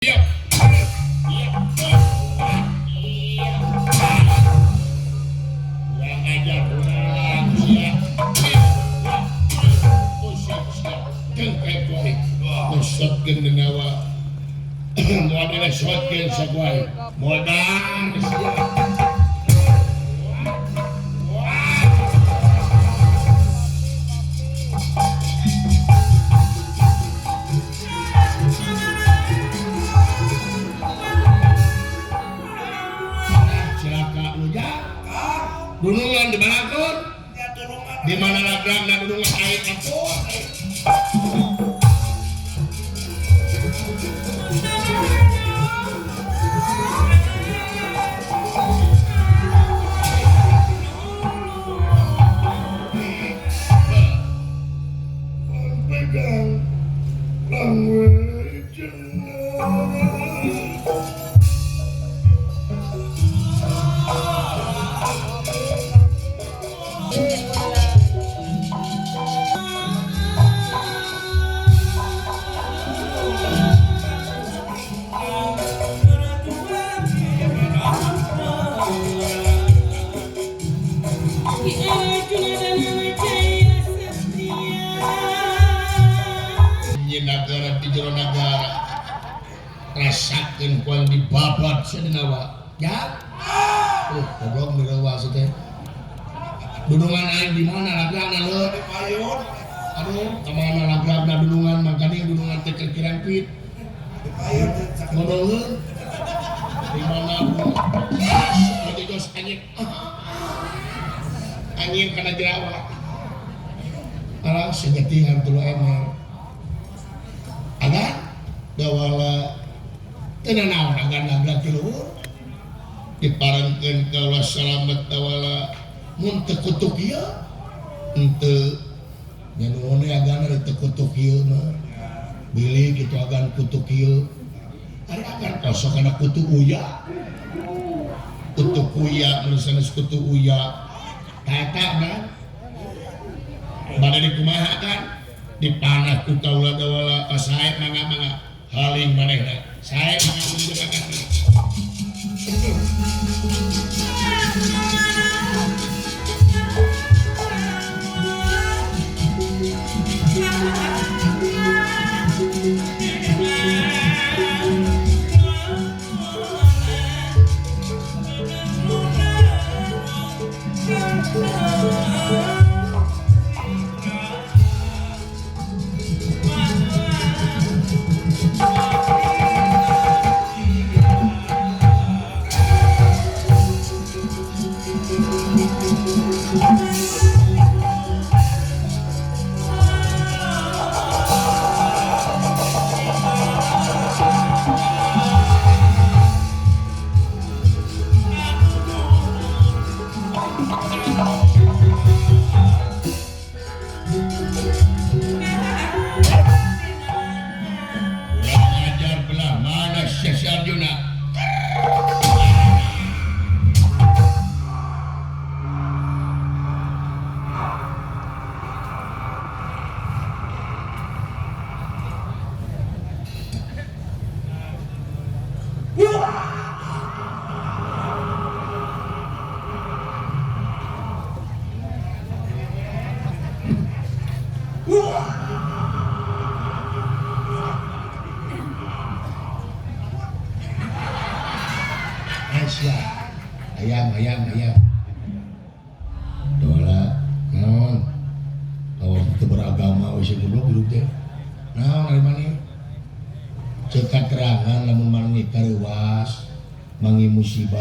Iya. Iya. Iya. Yang ajar pulang. Iya. Oh, siap. Kengkek kuai. Oh, shotgun denawa. Mau ada shotgun sakuai. Modal. Siap. Dunungan di mana kun? Di mana lagrag na dunungan air ako? Pegang langwe jenah. Negara di jero negara rasakeun kuang dibabat sadenawa ya goblok mirawa teh dunungan aing di mana lagragna leuh di payun aduh kamana lagragna dunungan mangkani dunungan teh kirang pit di payun ngodoeun di mana lagi jos angin kana jerawat alah sejatihan tuluy emer agan dawala teu naon agan lagrag ti luhur diparengkeun ka Allah salamet dawala mun teu kutuk ieu henteu nya nuhun agan ari teu kutuk ieu mah bilih kitu agan kutuk ieu ari agan kosok kana kutu uya kutuk uya mun sanes kutu uya tata kan bade dikumaha kan dipanah ku kaula dawala sae mangga haling manehna sae mangga menuju ka kana ayam dola naon lawan teu beragama we goblok hirup teh naon ari maneh ceuk katerangan lamun maneh kareuwas mangi musibah